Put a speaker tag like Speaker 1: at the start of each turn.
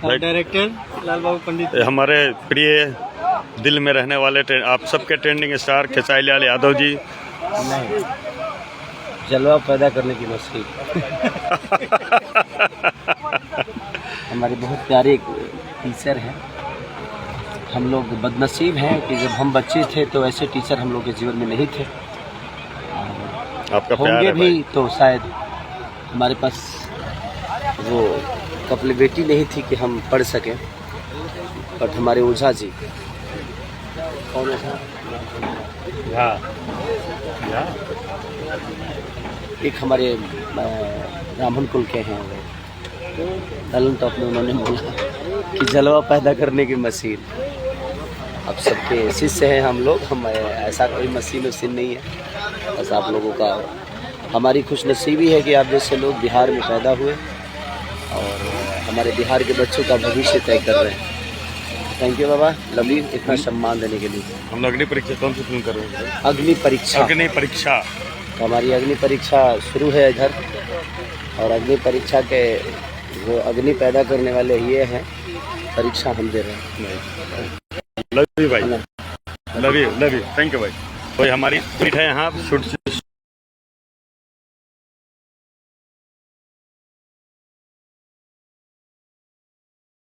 Speaker 1: Director लाल बाबू पंडित,
Speaker 2: हमारे प्रिय दिल में रहने वाले आप सबके ट्रेंडिंग स्टार खेसारी यादव जी।
Speaker 1: नहीं, जलवा पैदा करने की मशीन। हमारे बहुत प्यारे टीचर हैं। हम लोग बदनसीब हैं कि जब हम बच्चे थे तो ऐसे टीचर हम लोग के जीवन में नहीं थे।
Speaker 2: आपका प्यार
Speaker 1: होंगे
Speaker 2: है
Speaker 1: भी तो शायद हमारे पास वो कैपेबिलिटी नहीं थी कि हम पढ़ सकें। बट हमारे ओझा जी, कौन है, एक हमारे ब्राह्मण कुल के हैं, दलन तो अपने उन्होंने बोला कि जलवा पैदा करने की मशीन। अब सबके शिष्य हैं हम लोग, हम ऐसा कोई मशीन नहीं है। बस आप लोगों का, हमारी खुशनसीबी है कि आप जैसे लोग बिहार में पैदा हुए और हमारे बिहार के बच्चों का भविष्य तय कर रहे हैं। Thank you Baba, love you, इतना सम्मान देने के लिए।
Speaker 2: हम लोग अग्नि परीक्षा कौन सी फिल्म कर रहे हैं?
Speaker 1: अग्नि परीक्षा।
Speaker 2: अग्नि परीक्षा,
Speaker 1: तो हमारी अग्नि परीक्षा शुरू है इधर, और अग्नि परीक्षा के जो अग्नि पैदा करने वाले ये हैं, परीक्षा हम दे रहे हैं।
Speaker 2: लव यू भाई, लव यू, थैंक यू भाई। कोई हमारी ट्वीट है यहाँ,